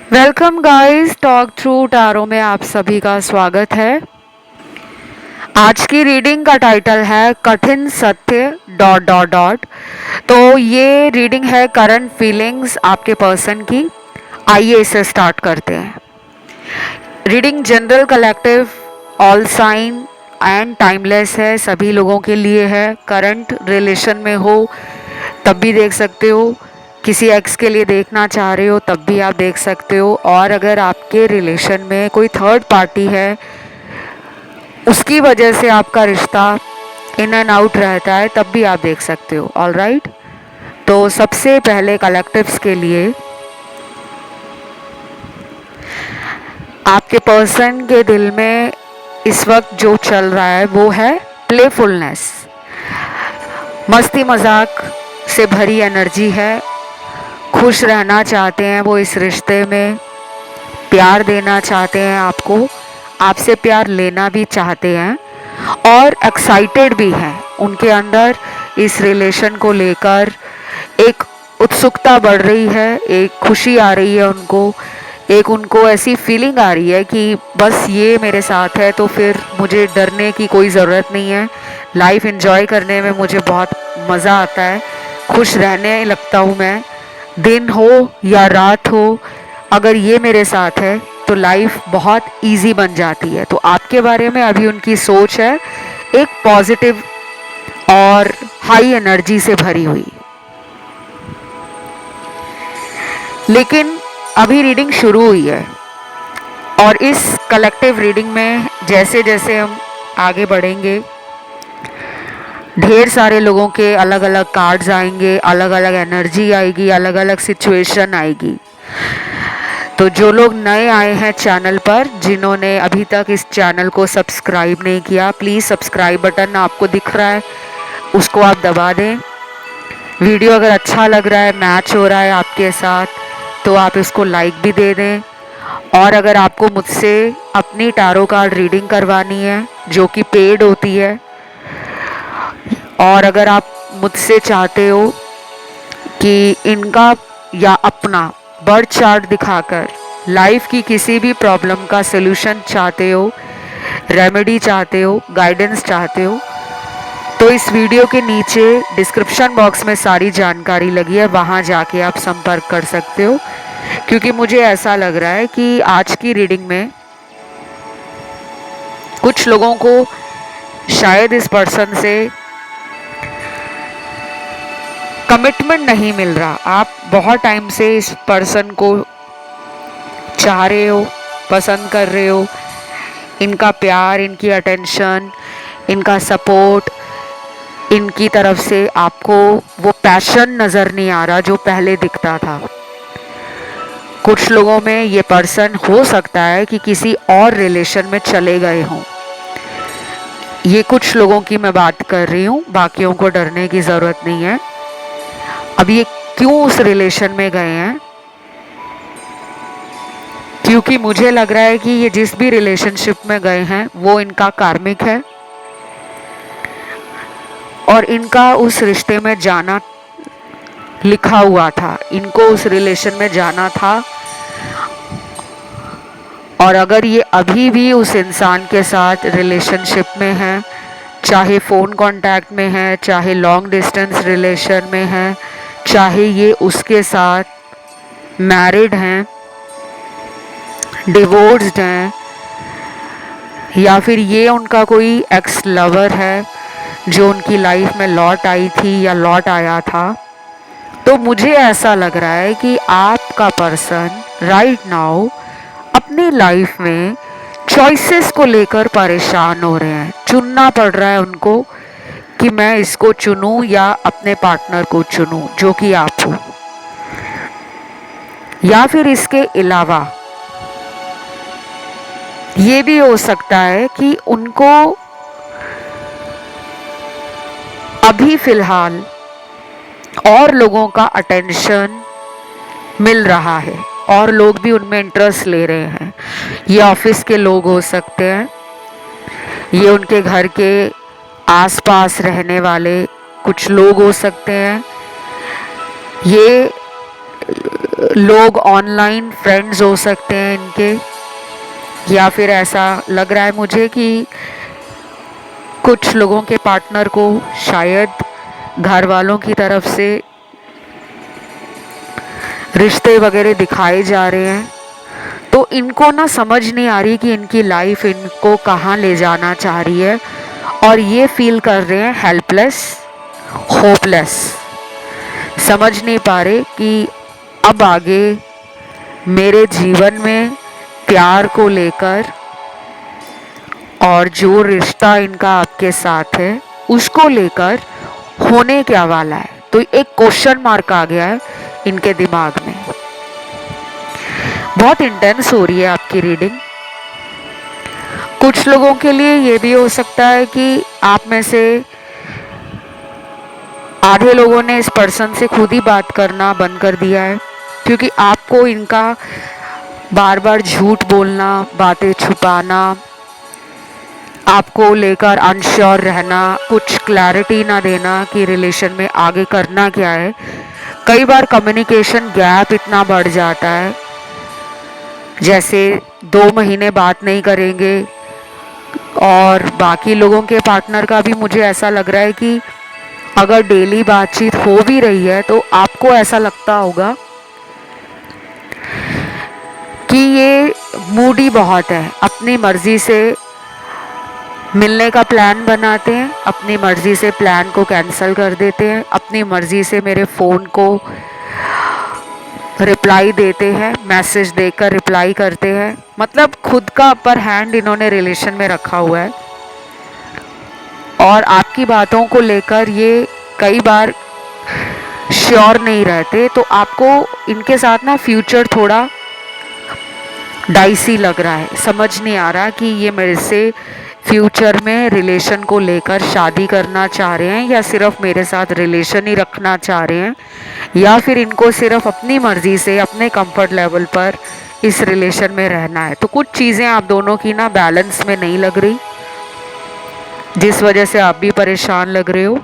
Welcome guys, talk through tarot में आप सभी का स्वागत है। आज की रीडिंग का टाइटल है कठिन सत्य डॉट डॉट डॉट। तो ये रीडिंग है करंट फीलिंग्स आपके पर्सन की। आइए इसे स्टार्ट करते हैं। Reading general, collective, all sign and timeless है, सभी लोगों के लिए है। करंट रिलेशन में हो तब भी देख सकते हो, किसी एक्स के लिए देखना चाह रहे हो तब भी आप देख सकते हो, और अगर आपके रिलेशन में कोई थर्ड पार्टी है उसकी वजह से आपका रिश्ता इन एंड आउट रहता है तब भी आप देख सकते हो। ऑल राइट, तो सबसे पहले कलेक्टिव्स के लिए आपके पर्सन के दिल में इस वक्त जो चल रहा है वो है प्लेफुलनेस। मस्ती मजाक से भरी एनर्जी है। खुश रहना चाहते हैं वो इस रिश्ते में, प्यार देना चाहते हैं आपको, आपसे प्यार लेना भी चाहते हैं और एक्साइटेड भी हैं। उनके अंदर इस रिलेशन को लेकर एक उत्सुकता बढ़ रही है, एक खुशी आ रही है उनको, एक उनको ऐसी फीलिंग आ रही है कि बस ये मेरे साथ है तो फिर मुझे डरने की कोई ज़रूरत नहीं है। लाइफ एंजॉय करने में मुझे बहुत मज़ा आता है, खुश रहने लगता हूँ मैं। दिन हो या रात हो, अगर ये मेरे साथ है तो लाइफ बहुत इजी बन जाती है। तो आपके बारे में अभी उनकी सोच है एक पॉजिटिव और हाई एनर्जी से भरी हुई। लेकिन अभी रीडिंग शुरू हुई है और इस कलेक्टिव रीडिंग में जैसे जैसे हम आगे बढ़ेंगे ढेर सारे लोगों के अलग अलग कार्ड्स आएंगे, अलग अलग एनर्जी आएगी, अलग अलग सिचुएशन आएगी। तो जो लोग नए आए हैं चैनल पर, जिन्होंने अभी तक इस चैनल को सब्सक्राइब नहीं किया, प्लीज़ सब्सक्राइब बटन आपको दिख रहा है उसको आप दबा दें। वीडियो अगर अच्छा लग रहा है, मैच हो रहा है आपके साथ, तो आप इसको लाइक भी दे दें। और अगर आपको मुझसे अपनी टैरो कार्ड रीडिंग करवानी है जो कि पेड होती है, और अगर आप मुझसे चाहते हो कि इनका या अपना बर्थ चार्ट दिखाकर लाइफ की किसी भी प्रॉब्लम का सलूशन चाहते हो, रेमेडी चाहते हो, गाइडेंस चाहते हो, तो इस वीडियो के नीचे डिस्क्रिप्शन बॉक्स में सारी जानकारी लगी है, वहाँ जाके आप संपर्क कर सकते हो। क्योंकि मुझे ऐसा लग रहा है कि आज की रीडिंग में कुछ लोगों को शायद इस पर्सन से कमिटमेंट नहीं मिल रहा। आप बहुत टाइम से इस पर्सन को चाह रहे हो, पसंद कर रहे हो, इनका प्यार, इनकी अटेंशन, इनका सपोर्ट, इनकी तरफ से आपको वो पैशन नज़र नहीं आ रहा जो पहले दिखता था। कुछ लोगों में ये पर्सन हो सकता है कि किसी और रिलेशन में चले गए हों। ये कुछ लोगों की मैं बात कर रही हूँ, बाकियों को डरने की ज़रूरत नहीं है। अब ये क्यों उस रिलेशन में गए हैं? क्योंकि मुझे लग रहा है कि ये जिस भी रिलेशनशिप में गए हैं वो इनका कार्मिक है और इनका उस रिश्ते में जाना लिखा हुआ था, इनको उस रिलेशन में जाना था। और अगर ये अभी भी उस इंसान के साथ रिलेशनशिप में है, चाहे फ़ोन कांटेक्ट में है, चाहे लॉन्ग डिस्टेंस रिलेशन में है, चाहे ये उसके साथ मैरिड हैं, डिवोर्स्ड हैं, या फिर ये उनका कोई एक्स लवर है जो उनकी लाइफ में लौट आई थी या लौट आया था, तो मुझे ऐसा लग रहा है कि आपका पर्सन राइट नाउ अपनी लाइफ में चॉइसेस को लेकर परेशान हो रहे हैं। चुनना पड़ रहा है उनको कि मैं इसको चुनूं या अपने पार्टनर को चुनूं जो कि आप हो, या फिर इसके अलावा ये भी हो सकता है कि उनको अभी फिलहाल और लोगों का अटेंशन मिल रहा है और लोग भी उनमें इंटरेस्ट ले रहे हैं। ये ऑफिस के लोग हो सकते हैं, ये उनके घर के आसपास रहने वाले कुछ लोग हो सकते हैं, ये लोग ऑनलाइन फ्रेंड्स हो सकते हैं इनके, या फिर ऐसा लग रहा है मुझे कि कुछ लोगों के पार्टनर को शायद घर वालों की तरफ से रिश्ते वगैरह दिखाए जा रहे हैं। तो इनको ना समझ नहीं आ रही कि इनकी लाइफ इनको कहाँ ले जाना चाह रही है, और ये फील कर रहे हैं हेल्पलेस, होपलेस। समझ नहीं पा रहे कि अब आगे मेरे जीवन में प्यार को लेकर और जो रिश्ता इनका आपके साथ है उसको लेकर होने क्या वाला है। तो एक क्वेश्चन मार्क आ गया है इनके दिमाग में। बहुत इंटेंस हो रही है आपकी रीडिंग। कुछ लोगों के लिए ये भी हो सकता है कि आप में से आधे लोगों ने इस पर्सन से खुद ही बात करना बंद कर दिया है, क्योंकि आपको इनका बार बार झूठ बोलना, बातें छुपाना, आपको लेकर अनश्योर रहना, कुछ क्लैरिटी ना देना कि रिलेशन में आगे करना क्या है। कई बार कम्युनिकेशन गैप इतना बढ़ जाता है, जैसे 2 महीने बात नहीं करेंगे। और बाकी लोगों के पार्टनर का भी मुझे ऐसा लग रहा है कि अगर डेली बातचीत हो भी रही है तो आपको ऐसा लगता होगा कि ये मूडी बहुत है, अपनी मर्जी से मिलने का प्लान बनाते हैं, अपनी मर्जी से प्लान को कैंसिल कर देते हैं, अपनी मर्जी से मेरे फ़ोन को रिप्लाई देते हैं, मैसेज देकर रिप्लाई करते हैं। मतलब खुद का अपर हैंड इन्होंने रिलेशन में रखा हुआ है, और आपकी बातों को लेकर ये कई बार श्योर नहीं रहते। तो आपको इनके साथ ना फ्यूचर थोड़ा डाइसी लग रहा है। समझ नहीं आ रहा कि ये मेरे से फ्यूचर में रिलेशन को लेकर शादी करना चाह रहे हैं, या सिर्फ मेरे साथ रिलेशन ही रखना चाह रहे हैं, या फिर इनको सिर्फ अपनी मर्जी से अपने कंफर्ट लेवल पर इस रिलेशन में रहना है। तो कुछ चीज़ें आप दोनों की ना बैलेंस में नहीं लग रही, जिस वजह से आप भी परेशान लग रहे हो।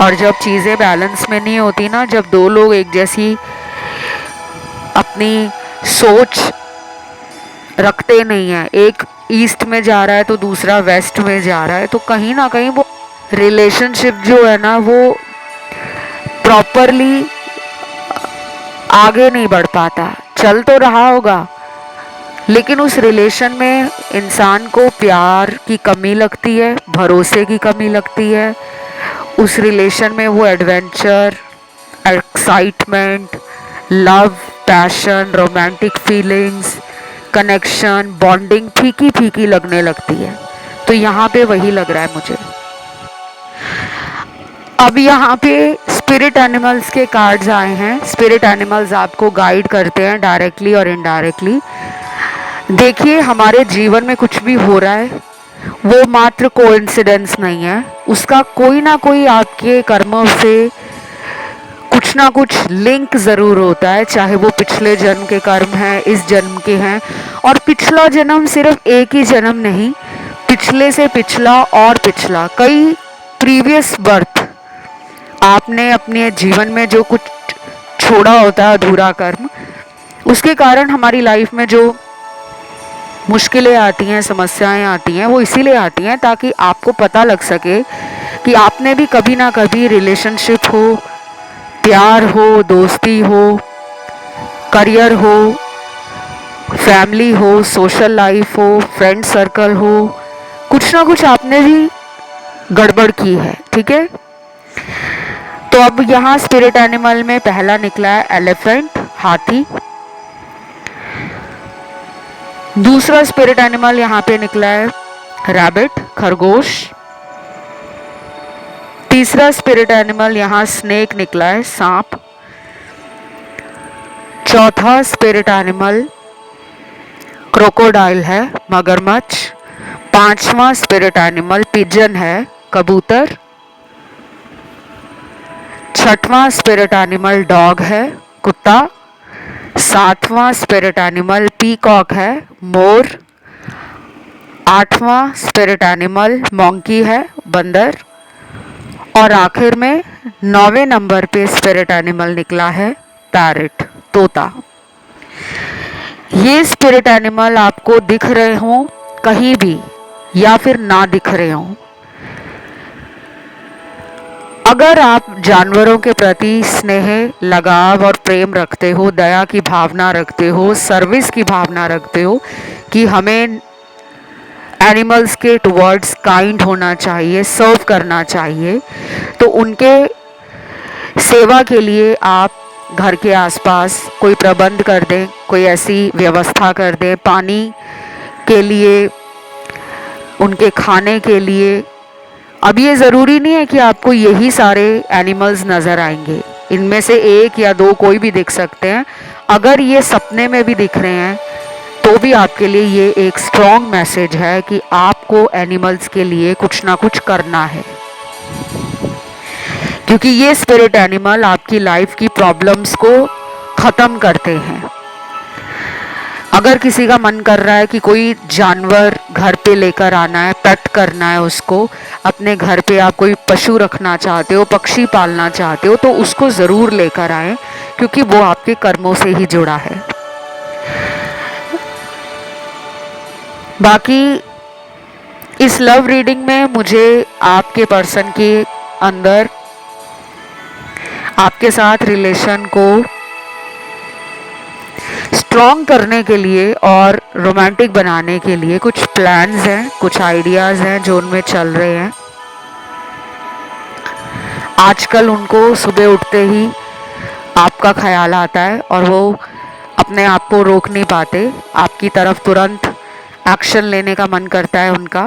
और जब चीज़ें बैलेंस में नहीं होती ना, जब 2 लोग एक जैसी अपनी सोच रखते नहीं है, एक ईस्ट में जा रहा है तो दूसरा वेस्ट में जा रहा है, तो कहीं ना कहीं वो रिलेशनशिप जो है ना वो प्रॉपरली आगे नहीं बढ़ पाता। चल तो रहा होगा, लेकिन उस रिलेशन में इंसान को प्यार की कमी लगती है, भरोसे की कमी लगती है। उस रिलेशन में वो adventure, excitement, love, passion, romantic feelings, connection, bonding फीकी फीकी लगने लगती है। तो यहाँ पे वही लग रहा है मुझे। अब यहाँ पे स्पिरिट एनिमल्स के कार्ड्स आए हैं। स्पिरिट एनिमल्स आपको गाइड करते हैं डायरेक्टली और इनडायरेक्टली। देखिए, हमारे जीवन में कुछ भी हो रहा है वो मात्र कोइंसिडेंस नहीं है, उसका कोई ना कोई आपके कर्मों से कुछ ना कुछ लिंक ज़रूर होता है, चाहे वो पिछले जन्म के कर्म हैं, इस जन्म के हैं। और पिछला जन्म सिर्फ एक ही जन्म नहीं, पिछले से पिछला और पिछला कई प्रीवियस बर्थ आपने अपने जीवन में जो कुछ छोड़ा होता है अधूरा कर्म, उसके कारण हमारी लाइफ में जो मुश्किलें आती हैं, समस्याएं आती हैं, वो इसीलिए आती हैं ताकि आपको पता लग सके कि आपने भी कभी ना कभी रिलेशनशिप हो, प्यार हो, दोस्ती हो, करियर हो, फैमिली हो, सोशल लाइफ हो, फ्रेंड सर्कल हो, कुछ ना कुछ आपने भी गड़बड़ की है। ठीक है, तो अब यहाँ स्पिरिट एनिमल में पहला निकला है एलिफेंट, हाथी। दूसरा स्पिरिट एनिमल यहाँ पे निकला है रैबिट, खरगोश। तीसरा स्पिरिट एनिमल यहाँ स्नेक निकला है, सांप। चौथा स्पिरिट एनिमल क्रोकोडाइल है, मगरमच्छ। पांचवा स्पिरिट एनिमल पिजन है, कबूतर। छठवां स्पिरिट एनिमल डॉग है, कुत्ता। सातवां स्पिरिट एनिमल पीकॉक है, मोर। आठवां स्पिरिट एनिमल मंकी है, बंदर। और आखिर में 9वें नंबर पे स्पिरिट एनिमल निकला है पैरट, तोता। ये स्पिरिट एनिमल आपको दिख रहे हों कहीं भी या फिर ना दिख रहे हों, अगर आप जानवरों के प्रति स्नेह, लगाव और प्रेम रखते हो, दया की भावना रखते हो, सर्विस की भावना रखते हो कि हमें एनिमल्स के टुवर्ड्स काइंड होना चाहिए, सर्व करना चाहिए, तो उनके सेवा के लिए आप घर के आसपास कोई प्रबंध कर दें, कोई ऐसी व्यवस्था कर दें, पानी के लिए, उनके खाने के लिए। अब ये ज़रूरी नहीं है कि आपको यही सारे एनिमल्स नज़र आएंगे, इनमें से एक या दो कोई भी दिख सकते हैं। अगर ये सपने में भी दिख रहे हैं तो भी आपके लिए ये एक स्ट्रॉन्ग मैसेज है कि आपको एनिमल्स के लिए कुछ ना कुछ करना है, क्योंकि ये स्पिरिट एनिमल आपकी लाइफ की प्रॉब्लम्स को ख़त्म करते हैं। अगर किसी का मन कर रहा है कि कोई जानवर घर पे लेकर आना है, पेट करना है उसको, अपने घर पे आप कोई पशु रखना चाहते हो, पक्षी पालना चाहते हो, तो उसको ज़रूर लेकर आएं, क्योंकि वो आपके कर्मों से ही जुड़ा है। बाकी इस लव रीडिंग में मुझे आपके पर्सन के अंदर आपके साथ रिलेशन को स्ट्रॉन्ग करने के लिए और रोमांटिक बनाने के लिए कुछ प्लान्स हैं, कुछ आइडियाज़ हैं जो उनमें चल रहे हैं। आजकल उनको सुबह उठते ही आपका ख्याल आता है और वो अपने आप को रोक नहीं पाते, आपकी तरफ तुरंत एक्शन लेने का मन करता है उनका।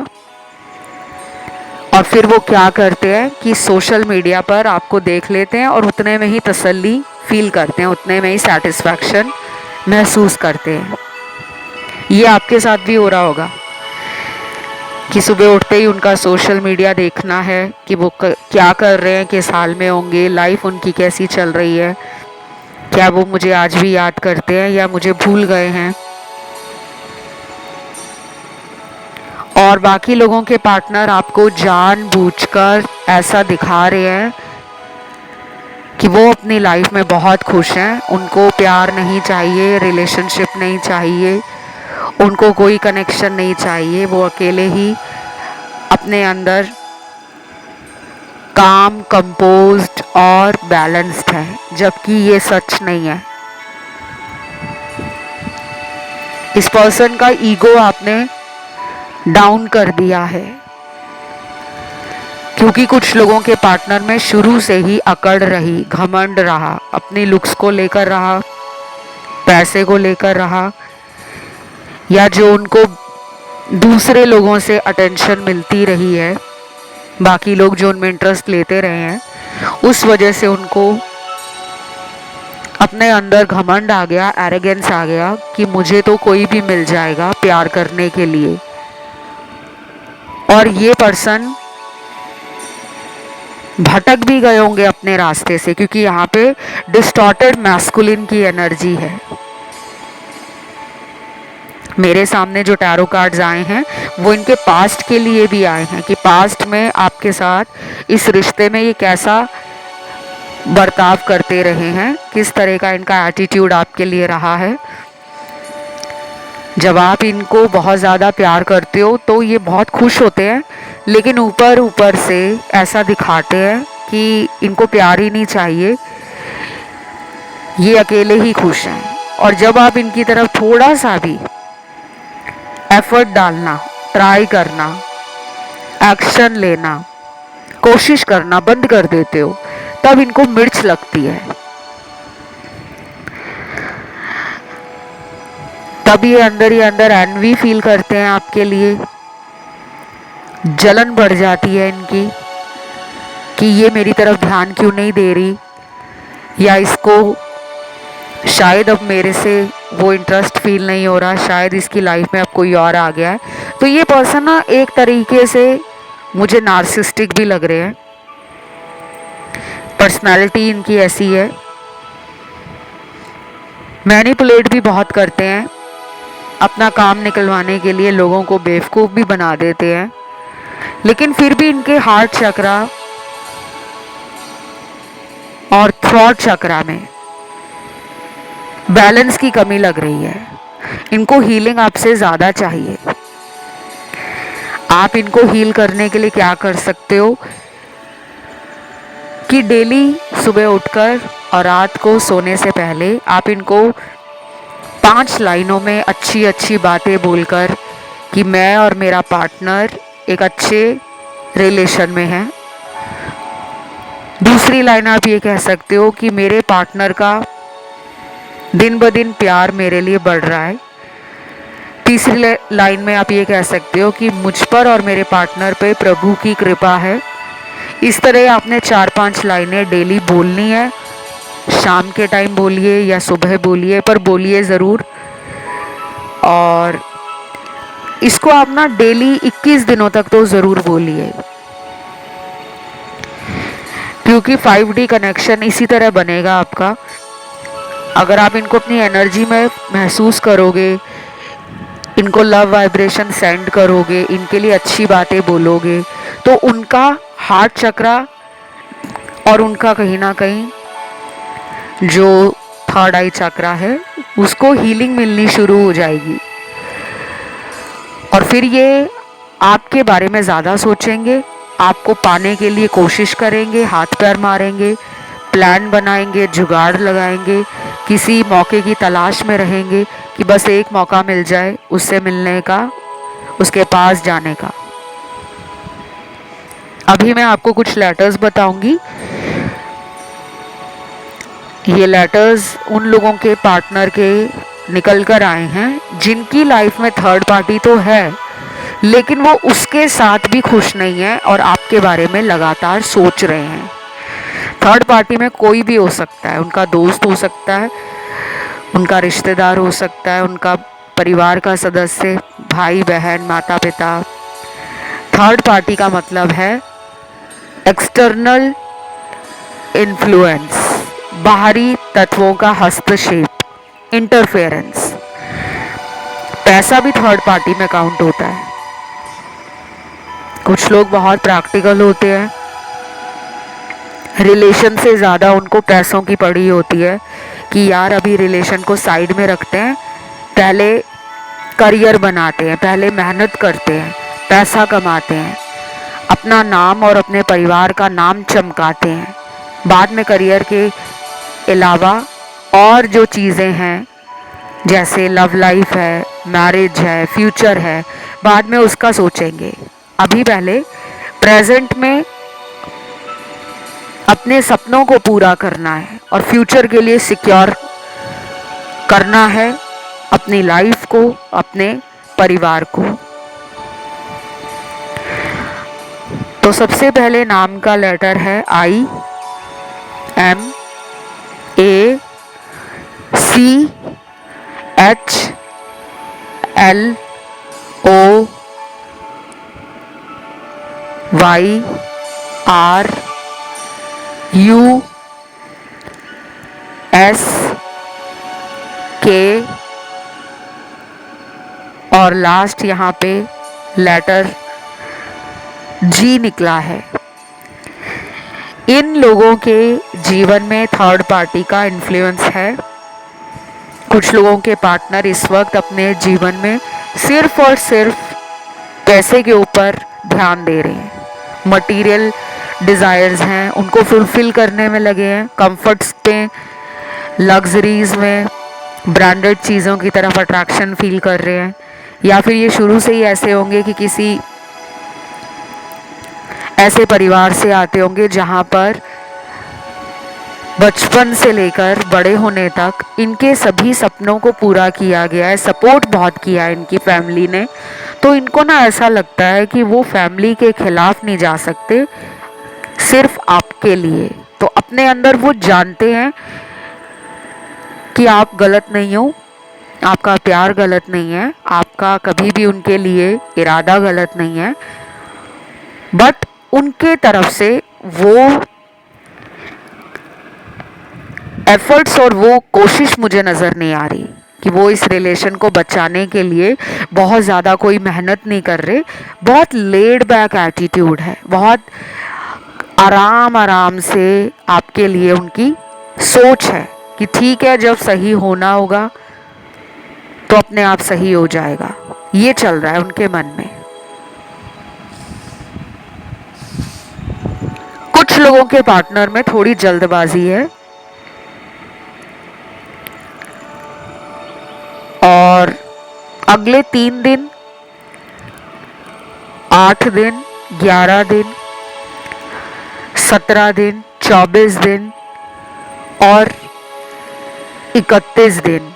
और फिर वो क्या करते हैं कि सोशल मीडिया पर आपको देख लेते हैं और उतने में ही तसल्ली फील करते हैं, उतने में ही सेटिस्फैक्शन महसूस करते हैं। ये आपके साथ भी हो रहा होगा कि सुबह उठते ही उनका सोशल मीडिया देखना है कि वो क्या कर रहे हैं, किस हाल में होंगे, लाइफ उनकी कैसी चल रही है, क्या वो मुझे आज भी याद करते हैं या मुझे भूल गए हैं। और बाकी लोगों के पार्टनर आपको जानबूझकर ऐसा दिखा रहे हैं कि वो अपनी लाइफ में बहुत खुश हैं, उनको प्यार नहीं चाहिए, रिलेशनशिप नहीं चाहिए, उनको कोई कनेक्शन नहीं चाहिए, वो अकेले ही अपने अंदर काम, कंपोज्ड और बैलेंस्ड है, जबकि ये सच नहीं है। इस पर्सन का ईगो आपने डाउन कर दिया है, क्योंकि कुछ लोगों के पार्टनर में शुरू से ही अकड़ रही, घमंड रहा, अपनी लुक्स को लेकर रहा, पैसे को लेकर रहा, या जो उनको दूसरे लोगों से अटेंशन मिलती रही है, बाकी लोग जो उनमें इंटरेस्ट लेते रहे हैं, उस वजह से उनको अपने अंदर घमंड आ गया, एरोगेंस आ गया कि मुझे तो कोई भी मिल जाएगा प्यार करने के लिए। और ये पर्सन भटक भी गए होंगे अपने रास्ते से, क्योंकि यहाँ पे डिस्टॉर्टेड मैस्कुलिन की एनर्जी है। मेरे सामने जो टैरो कार्ड्स आए हैं वो इनके पास्ट के लिए भी आए हैं कि पास्ट में आपके साथ इस रिश्ते में ये कैसा बर्ताव करते रहे हैं, किस तरह का इनका एटीट्यूड आपके लिए रहा है। जब आप इनको बहुत ज़्यादा प्यार करते हो तो ये बहुत खुश होते हैं, लेकिन ऊपर ऊपर से ऐसा दिखाते हैं कि इनको प्यार ही नहीं चाहिए, ये अकेले ही खुश हैं। और जब आप इनकी तरफ थोड़ा सा भी एफर्ट डालना, ट्राई करना, एक्शन लेना, कोशिश करना बंद कर देते हो, तब इनको मिर्च लगती है, तब ये अंदर ही अंदर एनवी फील करते हैं आपके लिए, जलन बढ़ जाती है इनकी कि ये मेरी तरफ ध्यान क्यों नहीं दे रही, या इसको शायद अब मेरे से वो इंटरेस्ट फील नहीं हो रहा, शायद इसकी लाइफ में अब कोई और आ गया है। तो ये पर्सन ना एक तरीके से मुझे नार्सिसिस्टिक भी लग रहे हैं, पर्सनालिटी इनकी ऐसी है, मैनिपुलेट भी बहुत करते हैं, अपना काम निकलवाने के लिए लोगों को बेवकूफ़ भी बना देते हैं, लेकिन फिर भी इनके हार्ट चक्रा और थ्रॉट चक्रा में बैलेंस की कमी लग रही है। इनको हीलिंग आपसे ज़्यादा चाहिए। आप इनको हील करने के लिए क्या कर सकते हो कि डेली सुबह उठकर और रात को सोने से पहले आप इनको 5 लाइनों में अच्छी अच्छी बातें बोलकर कि मैं और मेरा पार्टनर एक अच्छे रिलेशन में हैं। दूसरी लाइन आप ये कह सकते हो कि मेरे पार्टनर का दिन ब दिन प्यार मेरे लिए बढ़ रहा है। तीसरी लाइन में आप ये कह सकते हो कि मुझ पर और मेरे पार्टनर पे प्रभु की कृपा है। इस तरह आपने 4-5 लाइनें डेली बोलनी है। शाम के टाइम बोलिए या सुबह बोलिए, पर बोलिए ज़रूर। और इसको आप ना डेली 21 दिनों तक तो ज़रूर बोलिए, क्योंकि 5D कनेक्शन इसी तरह बनेगा आपका। अगर आप इनको अपनी एनर्जी में महसूस करोगे, इनको लव वाइब्रेशन सेंड करोगे, इनके लिए अच्छी बातें बोलोगे, तो उनका हार्ट चक्रा और उनका कहीं ना कहीं जो थर्ड आई चक्रा है उसको हीलिंग मिलनी शुरू हो जाएगी। और फिर ये आपके बारे में ज़्यादा सोचेंगे, आपको पाने के लिए कोशिश करेंगे, हाथ पैर मारेंगे, प्लान बनाएंगे, जुगाड़ लगाएंगे, किसी मौके की तलाश में रहेंगे कि बस एक मौका मिल जाए उससे मिलने का, उसके पास जाने का। अभी मैं आपको कुछ लेटर्स बताऊंगी। ये लेटर्स उन लोगों के पार्टनर के निकल कर आए हैं जिनकी लाइफ में थर्ड पार्टी तो है, लेकिन वो उसके साथ भी खुश नहीं है और आपके बारे में लगातार सोच रहे हैं। थर्ड पार्टी में कोई भी हो सकता है, उनका दोस्त हो सकता है, उनका रिश्तेदार हो सकता है, उनका परिवार का सदस्य, भाई बहन, माता पिता। थर्ड पार्टी का मतलब है एक्सटर्नल इन्फ्लुएंस, बाहरी तत्वों का हस्तक्षेप, इंटरफेरेंस। पैसा भी थर्ड पार्टी में काउंट होता है। कुछ लोग बहुत प्रैक्टिकल होते हैं, रिलेशन से ज़्यादा उनको पैसों की पड़ी होती है कि यार अभी रिलेशन को साइड में रखते हैं, पहले करियर बनाते हैं, पहले मेहनत करते हैं, पैसा कमाते हैं, अपना नाम और अपने परिवार का नाम चमकाते हैं, बाद में करियर के अलावा और जो चीज़ें हैं जैसे लव लाइफ है, मैरिज है, फ्यूचर है, बाद में उसका सोचेंगे। अभी पहले प्रेजेंट में अपने सपनों को पूरा करना है और फ्यूचर के लिए सिक्योर करना है अपनी लाइफ को, अपने परिवार को। तो सबसे पहले नाम का लेटर है I M A C H L O Y R U S K और लास्ट यहाँ पे लेटर G निकला है। इन लोगों के जीवन में थर्ड पार्टी का इन्फ्लुएंस है। कुछ लोगों के पार्टनर इस वक्त अपने जीवन में सिर्फ और सिर्फ पैसे के ऊपर ध्यान दे रहे हैं, मटेरियल डिज़ायर्स हैं उनको फुलफिल करने में लगे हैं, कंफर्ट्स पे, लग्जरीज में, ब्रांडेड चीज़ों की तरफ अट्रैक्शन फील कर रहे हैं। या फिर ये शुरू से ही ऐसे होंगे कि किसी ऐसे परिवार से आते होंगे जहाँ पर बचपन से लेकर बड़े होने तक इनके सभी सपनों को पूरा किया गया है, सपोर्ट बहुत किया है इनकी फैमिली ने। तो इनको ना ऐसा लगता है कि वो फैमिली के खिलाफ नहीं जा सकते, सिर्फ आपके लिए। तो अपने अंदर वो जानते हैं कि आप गलत नहीं हो, आपका प्यार गलत नहीं है, आपका कभी भी उनके लिए इरादा गलत नहीं है, बट उनके तरफ से वो एफर्ट्स और वो कोशिश मुझे नज़र नहीं आ रही कि वो इस रिलेशन को बचाने के लिए बहुत ज़्यादा कोई मेहनत नहीं कर रहे। बहुत लेड बैक एटीट्यूड है, बहुत आराम आराम से आपके लिए उनकी सोच है कि ठीक है, जब सही होना होगा तो अपने आप सही हो जाएगा। ये चल रहा है उनके मन में। कुछ लोगों के पार्टनर में थोड़ी जल्दबाजी है और अगले 3 दिन, 8 दिन, 11 दिन, 17 दिन, 24 दिन और 31 दिन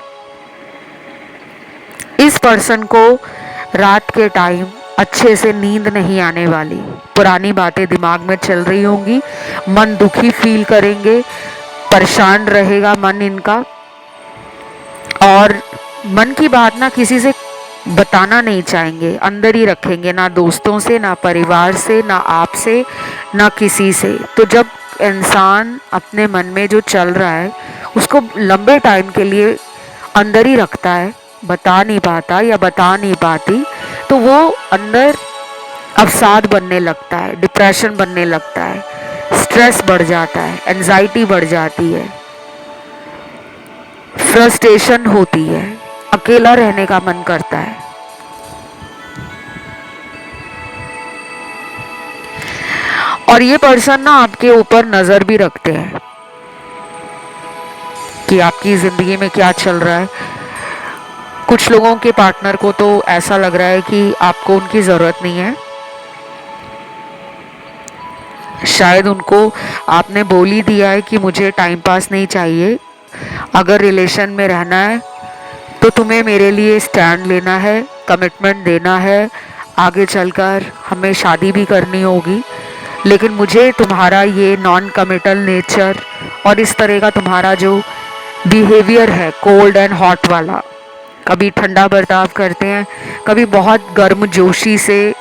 इस पर्सन को रात के टाइम अच्छे से नींद नहीं आने वाली। पुरानी बातें दिमाग में चल रही होंगी, मन दुखी फील करेंगे, परेशान रहेगा मन इनका, और मन की बात ना किसी से बताना नहीं चाहेंगे, अंदर ही रखेंगे, ना दोस्तों से, ना परिवार से, ना आपसे, ना किसी से। तो जब इंसान अपने मन में जो चल रहा है उसको लंबे टाइम के लिए अंदर ही रखता है, बता नहीं पाता या बता नहीं पाती, तो वो अंदर अवसाद बनने लगता है, डिप्रेशन बनने लगता है, स्ट्रेस बढ़ जाता है, एंजाइटी बढ़ जाती है, फ्रस्ट्रेशन होती है, अकेला रहने का मन करता है। और ये पर्सन ना आपके ऊपर नजर भी रखते हैं कि आपकी जिंदगी में क्या चल रहा है। कुछ लोगों के पार्टनर को तो ऐसा लग रहा है कि आपको उनकी जरूरत नहीं है, शायद उनको आपने बोल ही दिया है कि मुझे टाइम पास नहीं चाहिए, अगर रिलेशन में रहना है तो तुम्हें मेरे लिए स्टैंड लेना है, कमिटमेंट देना है, आगे चलकर हमें शादी भी करनी होगी, लेकिन मुझे तुम्हारा ये नॉन कमिटल नेचर और इस तरह का तुम्हारा जो बिहेवियर है कोल्ड एंड हॉट वाला, कभी ठंडा बर्ताव करते हैं, कभी बहुत गर्म जोशी से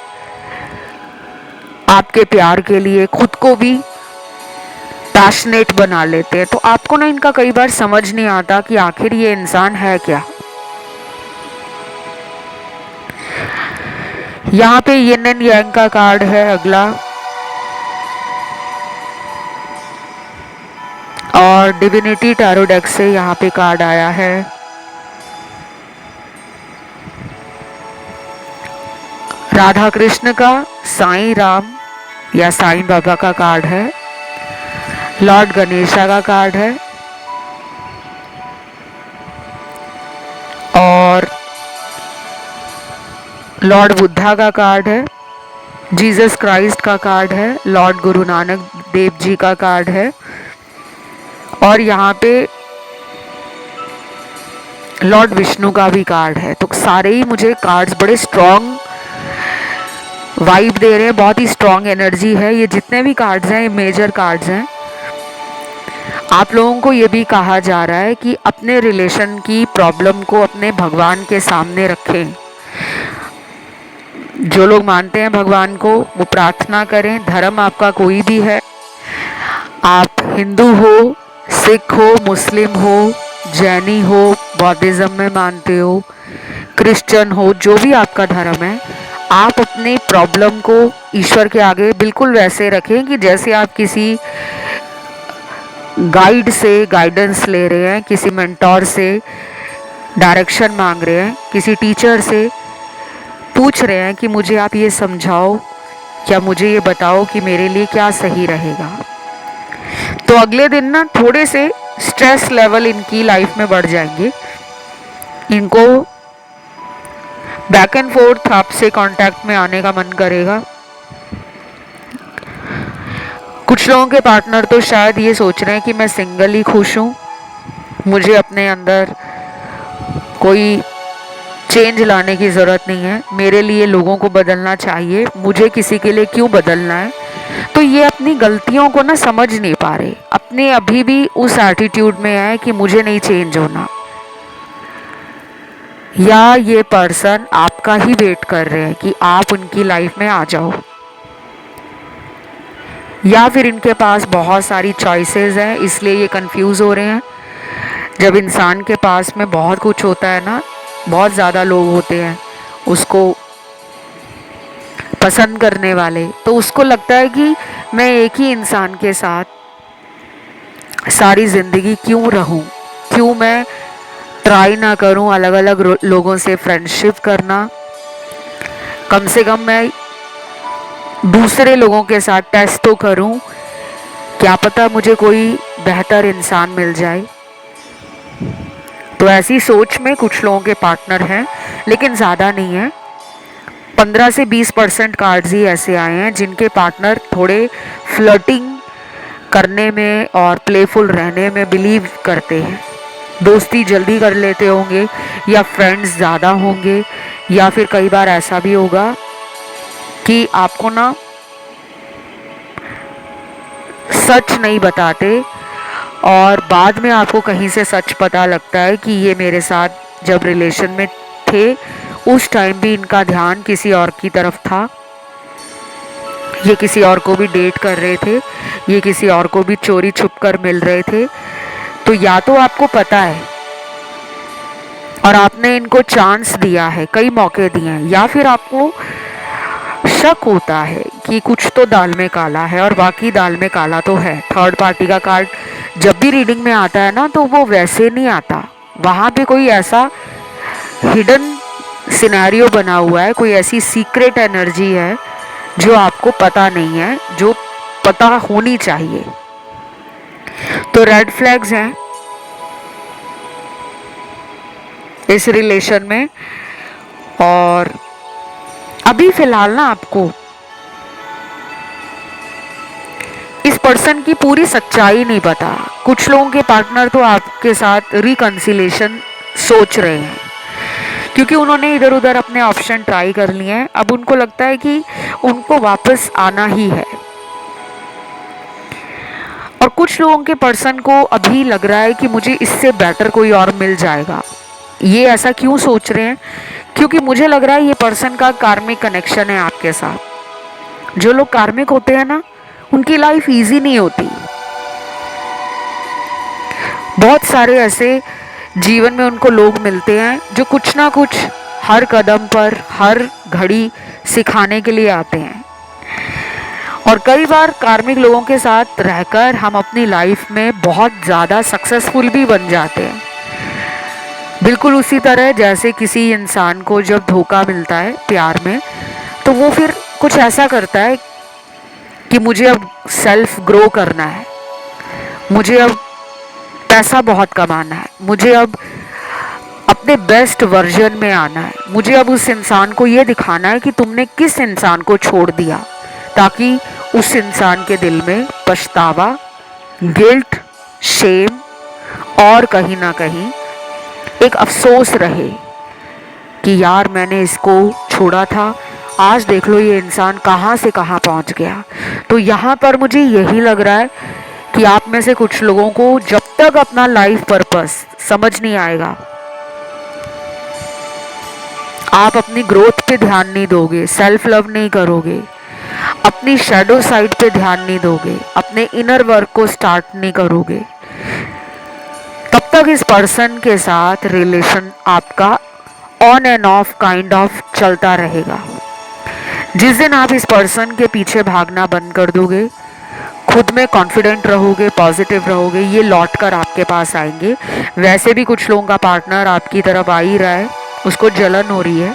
आपके प्यार के लिए खुद को भी पैशनेट बना लेते हैं। तो आपको ना इनका कई बार समझ नहीं आता कि आखिर ये इंसान है क्या। यहाँ पे यिन एंड यांग का कार्ड है अगला, और डिविनिटी टैरो डेक से यहाँ पे कार्ड आया है राधा कृष्ण का, साईं राम या साईं बाबा का कार्ड है, लॉर्ड गणेशा का कार्ड है और लॉर्ड बुद्धा का कार्ड है, जीसस क्राइस्ट का कार्ड है, लॉर्ड गुरु नानक देव जी का कार्ड है, और यहाँ पे लॉर्ड विष्णु का भी कार्ड है। तो सारे ही मुझे कार्ड्स बड़े स्ट्रॉन्ग वाइब दे रहे हैं, बहुत ही स्ट्रॉन्ग एनर्जी है। ये जितने भी कार्ड्स हैं ये मेजर कार्ड्स हैं। आप लोगों को ये भी कहा जा रहा है कि अपने रिलेशन की प्रॉब्लम को अपने भगवान के सामने रखें। जो लोग मानते हैं भगवान को वो प्रार्थना करें। धर्म आपका कोई भी है, आप हिंदू हो, सिख हो, मुस्लिम हो, जैनी हो, बौद्धिज्म में मानते हो, क्रिश्चियन हो, जो भी आपका धर्म है, आप अपने प्रॉब्लम को ईश्वर के आगे बिल्कुल वैसे रखें कि जैसे आप किसी गाइड से गाइडेंस ले रहे हैं, किसी मेंटोर से डायरेक्शन मांग रहे हैं, किसी टीचर से पूछ रहे हैं कि मुझे आप ये समझाओ, क्या मुझे ये बताओ कि मेरे लिए क्या सही रहेगा। तो अगले दिन ना थोड़े से स्ट्रेस लेवल इनकी लाइफ में बढ़ जाएंगे, इनको बैक एंड फोर्थ आपसे कांटेक्ट में आने का मन करेगा। कुछ लोगों के पार्टनर तो शायद ये सोच रहे हैं कि मैं सिंगल ही खुश हूँ, मुझे अपने अंदर कोई चेंज लाने की ज़रूरत नहीं है, मेरे लिए लोगों को बदलना चाहिए, मुझे किसी के लिए क्यों बदलना है। तो ये अपनी गलतियों को ना समझ नहीं पा रहे, अपने अभी भी उस एटीट्यूड में है कि मुझे नहीं चेंज होना, या ये पर्सन आपका ही वेट कर रहे हैं कि आप उनकी लाइफ में आ जाओ, या फिर इनके पास बहुत सारी चॉइसेस हैं इसलिए ये कंफ्यूज हो रहे हैं। जब इंसान के पास में बहुत कुछ होता है ना, बहुत ज़्यादा लोग होते हैं, उसको पसंद करने वाले, तो उसको लगता है कि मैं एक ही इंसान के साथ सारी ज़िंदगी क्यों रहूं, क्यों मैं ट्राई ना करूं अलग अलग लोगों से फ्रेंडशिप करना। कम से कम मैं दूसरे लोगों के साथ टेस्ट तो करूं, क्या पता मुझे कोई बेहतर इंसान मिल जाए। तो ऐसी सोच में कुछ लोगों के पार्टनर हैं, लेकिन ज़्यादा नहीं है। 15 से 20% कार्ड्स ही ऐसे आए हैं जिनके पार्टनर थोड़े फ्लर्टिंग करने में और प्लेफुल रहने में बिलीव करते हैं। दोस्ती जल्दी कर लेते होंगे, या फ्रेंड्स ज़्यादा होंगे, या फिर कई बार ऐसा भी होगा कि आपको ना सच नहीं बताते और बाद में आपको कहीं से सच पता लगता है कि ये मेरे साथ जब रिलेशन में थे उस टाइम भी इनका ध्यान किसी और की तरफ था, ये किसी और को भी डेट कर रहे थे, ये किसी और को भी चोरी छुप कर मिल रहे थे। तो या तो आपको पता है और आपने इनको चांस दिया है, कई मौके दिए हैं, या फिर आपको शक होता है कि कुछ तो दाल में काला है और बाकी दाल में काला तो है। थर्ड पार्टी का कार्ड जब भी रीडिंग में आता है ना, तो वो वैसे नहीं आता, वहाँ पे कोई ऐसा हिडन सिनेरियो बना हुआ है, कोई ऐसी सीक्रेट एनर्जी है जो आपको पता नहीं है, जो पता होनी चाहिए। तो रेड फ्लैग्स हैं इस रिलेशन में। और अभी फिलहाल ना आपको इस पर्सन की पूरी सच्चाई नहीं पता। कुछ लोगों के पार्टनर तो आपके साथ रिकंसिलेशन सोच रहे हैं, क्योंकि उन्होंने इधर उधर अपने ऑप्शन ट्राई कर लिए हैं। अब उनको लगता है कि उनको वापस आना ही है। और कुछ लोगों के पर्सन को अभी लग रहा है कि मुझे इससे बेटर कोई और मिल जाएगा। ये ऐसा क्यों सोच रहे हैं? क्योंकि मुझे लग रहा है ये पर्सन का कार्मिक कनेक्शन है आपके साथ। जो लोग कार्मिक होते हैं ना, उनकी लाइफ इजी नहीं होती। बहुत सारे ऐसे जीवन में उनको लोग मिलते हैं जो कुछ ना कुछ हर कदम पर, हर घड़ी सिखाने के लिए आते हैं। और कई बार कार्मिक लोगों के साथ रहकर हम अपनी लाइफ में बहुत ज़्यादा सक्सेसफुल भी बन जाते हैं। बिल्कुल उसी तरह जैसे किसी इंसान को जब धोखा मिलता है प्यार में, तो वो फिर कुछ ऐसा करता है कि मुझे अब सेल्फ ग्रो करना है, मुझे अब पैसा बहुत कमाना है, मुझे अब अपने बेस्ट वर्जन में आना है, मुझे अब उस इंसान को ये दिखाना है कि तुमने किस इंसान को छोड़ दिया, ताकि उस इंसान के दिल में पछतावा, गिल्ट, शेम और कहीं ना कहीं एक अफसोस रहे कि यार मैंने इसको छोड़ा था, आज देख लो ये इंसान कहाँ से कहाँ पहुँच गया। तो यहाँ पर मुझे यही लग रहा है कि आप में से कुछ लोगों को जब तक अपना लाइफ पर्पस समझ नहीं आएगा, आप अपनी ग्रोथ पे ध्यान नहीं दोगे, सेल्फ लव नहीं करोगे, अपनी शैडो साइड पे ध्यान नहीं दोगे, अपने इनर वर्क को स्टार्ट नहीं करोगे, तब तक इस पर्सन के साथ रिलेशन आपका on end of kind of चलता रहेगा। जिस दिन आप इस पर्सन के पीछे भागना बंद कर दोगे, खुद में कॉन्फिडेंट रहोगे, पॉजिटिव रहोगे, ये लौट कर आपके पास आएंगे। वैसे भी कुछ लोगों का पार्टनर आपकी तरफ आ ही रहा है, उसको जलन हो रही है,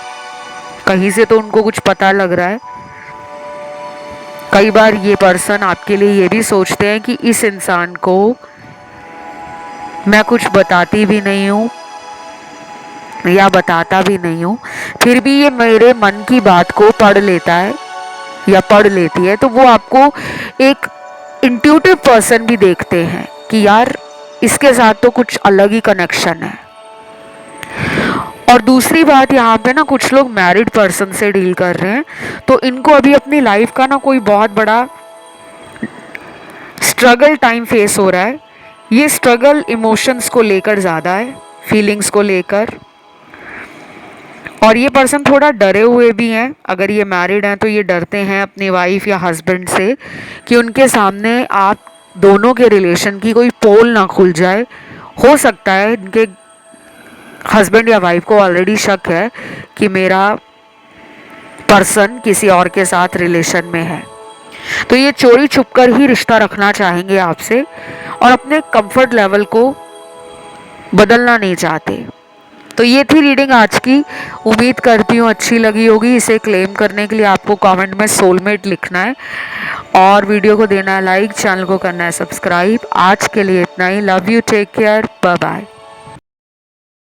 कहीं से तो उनको कुछ पता लग रहा है। कई बार ये पर्सन आपके लिए ये भी सोचते हैं कि इस इंसान को मैं कुछ बताती भी नहीं हूँ या बताता भी नहीं हूँ, फिर भी ये मेरे मन की बात को पढ़ लेता है या पढ़ लेती है। तो वो आपको एक इंट्यूटिव पर्सन भी देखते हैं कि यार इसके साथ तो कुछ अलग ही कनेक्शन है। और दूसरी बात, यहाँ पे ना कुछ लोग मैरिड पर्सन से डील कर रहे हैं, तो इनको अभी अपनी लाइफ का ना कोई बहुत बड़ा स्ट्रगल टाइम फेस हो रहा है। ये स्ट्रगल इमोशंस को लेकर ज़्यादा है, फीलिंग्स को लेकर। और ये पर्सन थोड़ा डरे हुए भी हैं। अगर ये मैरिड हैं तो ये डरते हैं अपनी वाइफ या हस्बैंड से कि उनके सामने आप दोनों के रिलेशन की कोई पोल ना खुल जाए। हो सकता है इनके हस्बैंड या वाइफ को ऑलरेडी शक है कि मेरा पर्सन किसी और के साथ रिलेशन में है, तो ये चोरी छुप कर ही रिश्ता रखना चाहेंगे आपसे और अपने कंफर्ट लेवल को बदलना नहीं चाहते। तो ये थी रीडिंग आज की। उम्मीद करती हूँ अच्छी लगी होगी। इसे क्लेम करने के लिए आपको कमेंट में सोलमेट लिखना है और वीडियो को देना है लाइक, चैनल को करना है सब्सक्राइब। आज के लिए इतना ही। Love you, take care, bye bye.